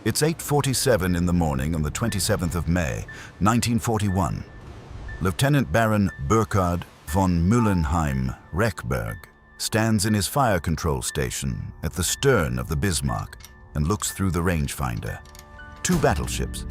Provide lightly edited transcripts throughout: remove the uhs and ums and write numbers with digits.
It's 8:47 in the morning on the 27th of May, 1941. Lieutenant Baron Burkhard von Müllenheim-Rechberg stands in his fire control station at the stern of the Bismarck and looks through the rangefinder. Two battleships,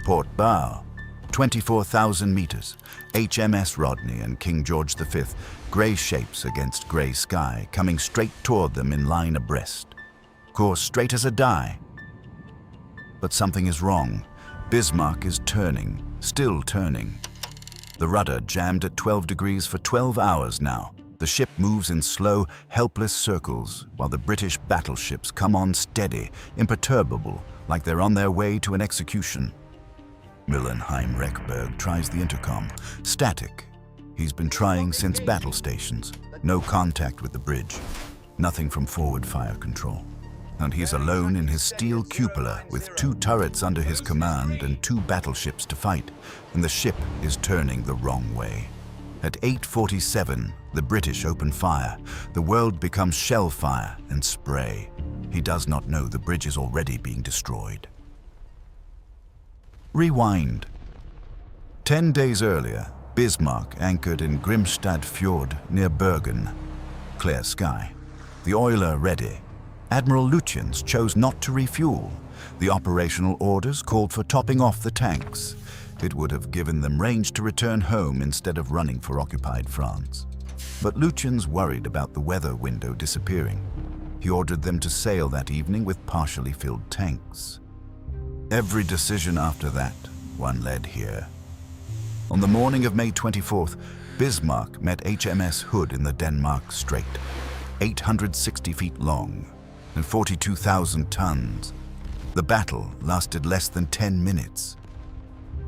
port bow, 24,000 meters, HMS Rodney and King George V, gray shapes against gray sky, coming straight toward them in line abreast. Course straight as a die. But something is wrong. Bismarck is turning, still turning. The rudder jammed at 12 degrees for 12 hours now. The ship moves in slow, helpless circles, while the British battleships come on steady, imperturbable, like they're on their way to an execution. Müllenheim-Rechberg tries the intercom. Static. He's been trying since battle stations. No contact with the bridge. Nothing from forward fire control. And he's alone in his steel cupola with two turrets under his command and two battleships to fight, and the ship is turning the wrong way. At 8:47, the British open fire. The world becomes shell fire and spray. He does not know the bridge is already being destroyed. Rewind. 10 days earlier, Bismarck anchored in Grimstad Fjord near Bergen. Clear sky. The oiler ready. Admiral Lutyens chose not to refuel. The operational orders called for topping off the tanks. It would have given them range to return home instead of running for occupied France. But Lutyens worried about the weather window disappearing. He ordered them to sail that evening with partially filled tanks. Every decision after that, one led here. On the morning of May 24th, Bismarck met HMS Hood in the Denmark Strait, 860 feet long and 42,000 tons. The battle lasted less than 10 minutes.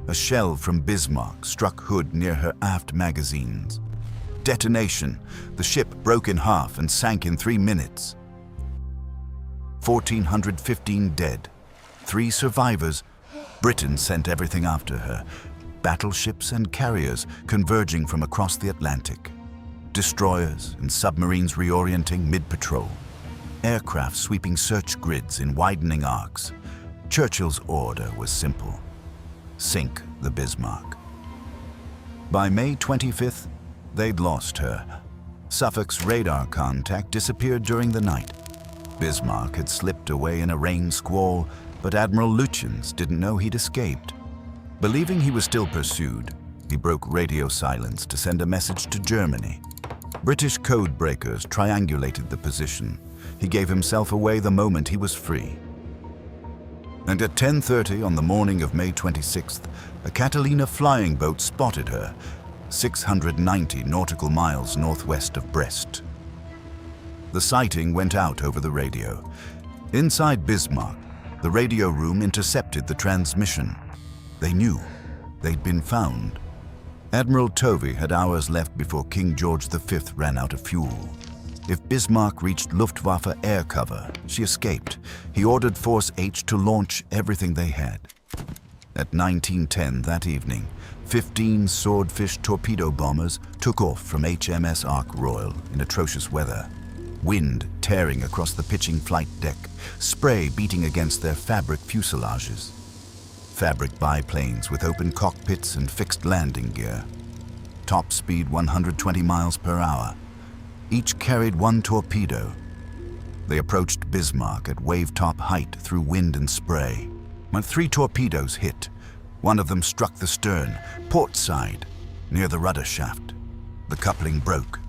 A shell from Bismarck struck Hood near her aft magazines. Detonation, the ship broke in half and sank in 3 minutes. 1,415 dead, 3 survivors. Britain sent everything after her. Battleships and carriers converging from across the Atlantic. Destroyers and submarines reorienting mid-patrol. Aircraft sweeping search grids in widening arcs. Churchill's order was simple. Sink the Bismarck. By May 25th, they'd lost her. Suffolk's radar contact disappeared during the night. Bismarck had slipped away in a rain squall, but Admiral Lutyens didn't know he'd escaped. Believing he was still pursued, he broke radio silence to send a message to Germany. British code breakers triangulated the position. He gave himself away the moment he was free. And at 10:30 on the morning of May 26th, a Catalina flying boat spotted her, 690 nautical miles northwest of Brest. The sighting went out over the radio. Inside Bismarck, the radio room intercepted the transmission. They knew. They'd been found. Admiral Tovey had hours left before King George V ran out of fuel. If Bismarck reached Luftwaffe air cover, she escaped. He ordered Force H to launch everything they had. At 19:10 that evening, 15 Swordfish torpedo bombers took off from HMS Ark Royal in atrocious weather. Wind tearing across the pitching flight deck, spray beating against their fabric fuselages. Fabric biplanes with open cockpits and fixed landing gear. Top speed 120 miles per hour. Each carried 1 torpedo. They approached Bismarck at wave-top height through wind and spray. When 3 torpedoes hit, one of them struck the stern, port side, near the rudder shaft. The coupling broke.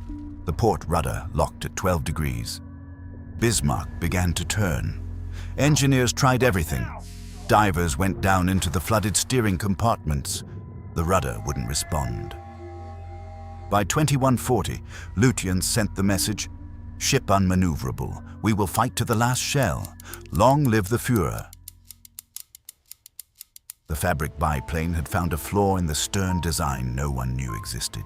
The port rudder locked at 12 degrees. Bismarck began to turn. Engineers tried everything. Divers went down into the flooded steering compartments. The rudder wouldn't respond. By 21:40, Lutyens sent the message, "Ship unmaneuverable. We will fight to the last shell. Long live the Führer." The fabric biplane had found a flaw in the stern design no one knew existed.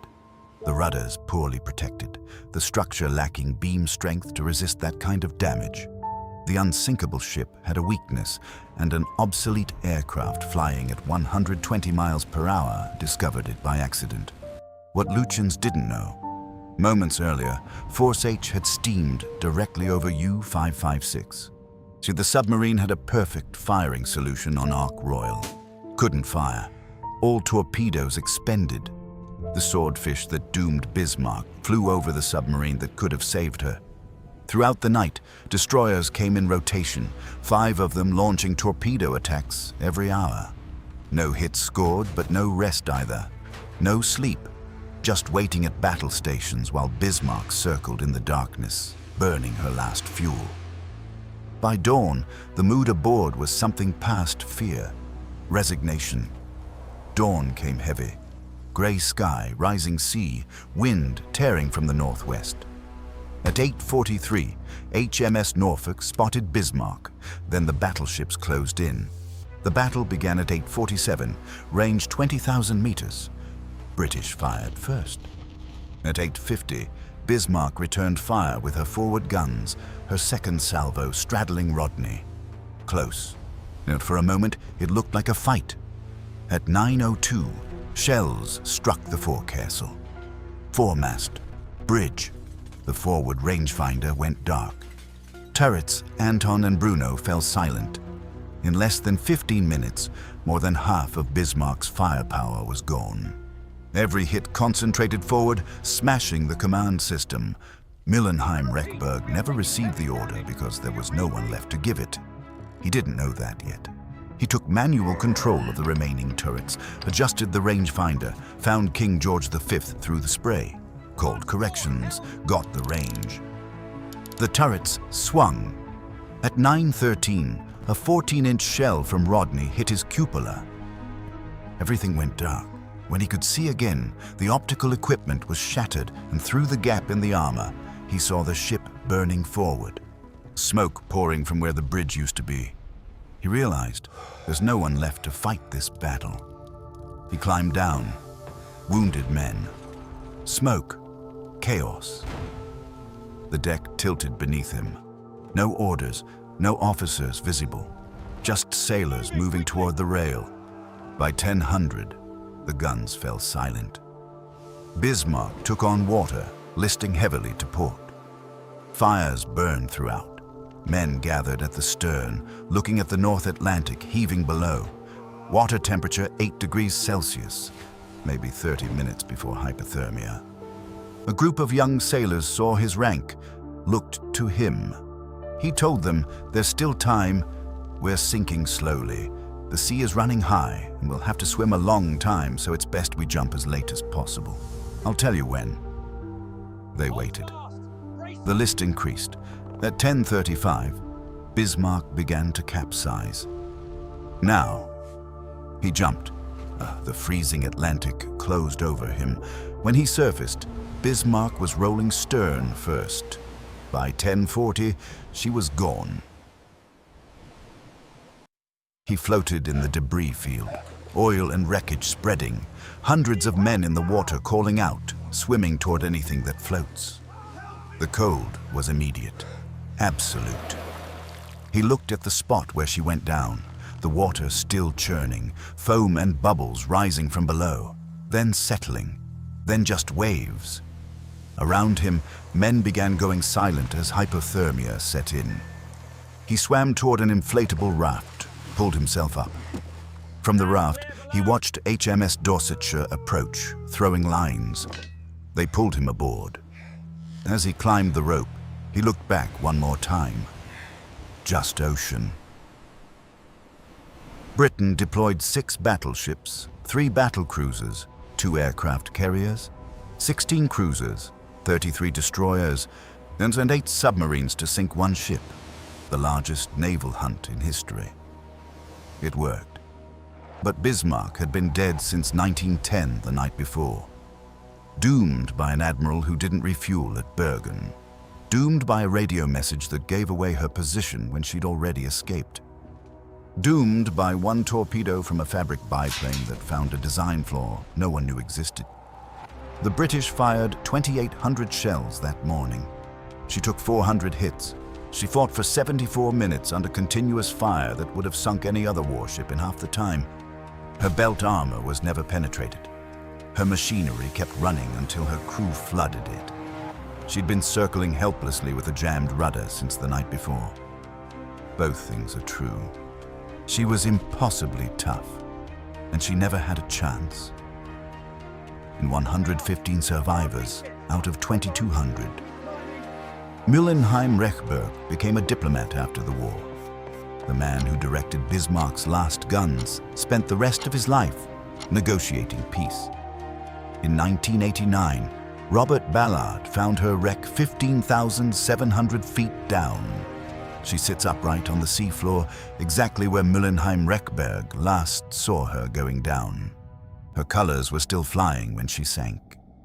The rudders poorly protected, the structure lacking beam strength to resist that kind of damage. The unsinkable ship had a weakness, and an obsolete aircraft flying at 120 miles per hour discovered it by accident. What Lutyens didn't know, moments earlier, Force H had steamed directly over U-556. See, the submarine had a perfect firing solution on Ark Royal. Couldn't fire. All torpedoes expended. The swordfish that doomed Bismarck flew over the submarine that could have saved her. Throughout the night, destroyers came in rotation, 5 of them launching torpedo attacks every hour. No hits scored, but no rest either. No sleep, just waiting at battle stations while Bismarck circled in the darkness, burning her last fuel. By dawn, the mood aboard was something past fear, resignation. Dawn came heavy. Gray sky, rising sea, wind tearing from the northwest. At 8:43, HMS Norfolk spotted Bismarck. Then the battleships closed in. The battle began at 8:47, range 20,000 meters. British fired first. At 8:50, Bismarck returned fire with her forward guns, her second salvo straddling Rodney. Close. And for a moment, it looked like a fight. At 9:02, shells struck the forecastle. Foremast, bridge. The forward rangefinder went dark. Turrets, Anton and Bruno fell silent. In less than 15 minutes, more than half of Bismarck's firepower was gone. Every hit concentrated forward, smashing the command system. Millenheim-Reckberg never received the order because there was no one left to give it. He didn't know that yet. He took manual control of the remaining turrets, adjusted the rangefinder, found King George V through the spray, called corrections, got the range. The turrets swung. At 9:13, a 14-inch shell from Rodney hit his cupola. Everything went dark. When he could see again, the optical equipment was shattered, and through the gap in the armor, he saw the ship burning forward. Smoke pouring from where the bridge used to be. He realized there's no one left to fight this battle. He climbed down. Wounded men. Smoke. Chaos. The deck tilted beneath him. No orders, no officers visible. Just sailors moving toward the rail. By 10:00, the guns fell silent. Bismarck took on water, listing heavily to port. Fires burned throughout. Men gathered at the stern, looking at the North Atlantic heaving below. Water temperature 8 degrees Celsius, maybe 30 minutes before hypothermia. A group of young sailors saw his rank, looked to him. He told them, "There's still time. We're sinking slowly. The sea is running high, and we'll have to swim a long time, so it's best we jump as late as possible. I'll tell you when." They waited. The list increased. At 10:35, Bismarck began to capsize. Now, he jumped. The freezing Atlantic closed over him. When he surfaced, Bismarck was rolling stern first. By 10:40, she was gone. He floated in the debris field, oil and wreckage spreading, hundreds of men in the water calling out, swimming toward anything that floats. The cold was immediate, absolute. He looked at the spot where she went down, the water still churning, foam and bubbles rising from below, then settling, then just waves. Around him, men began going silent as hypothermia set in. He swam toward an inflatable raft, pulled himself up. From the raft, he watched HMS Dorsetshire approach, throwing lines. They pulled him aboard. As he climbed the rope, he looked back one more time. Just ocean. Britain deployed 6 battleships, 3 battlecruisers, 2 aircraft carriers, 16 cruisers, 33 destroyers, and 8 submarines to sink 1 ship, the largest naval hunt in history. It worked. But Bismarck had been dead since 1910, the night before. Doomed by an admiral who didn't refuel at Bergen. Doomed by a radio message that gave away her position when she'd already escaped. Doomed by 1 torpedo from a fabric biplane that found a design flaw no one knew existed. The British fired 2,800 shells that morning. She took 400 hits. She fought for 74 minutes under continuous fire that would have sunk any other warship in half the time. Her belt armor was never penetrated. Her machinery kept running until her crew flooded it. She'd been circling helplessly with a jammed rudder since the night before. Both things are true. She was impossibly tough, and she never had a chance. In 115 survivors out of 2,200, Müllenheim Rechberg became a diplomat after the war. The man who directed Bismarck's last guns spent the rest of his life negotiating peace. In 1989, Robert Ballard found her wreck 15,700 feet down. She sits upright on the seafloor, exactly where Müllenheim Rechberg last saw her going down. Her colors were still flying when she sank.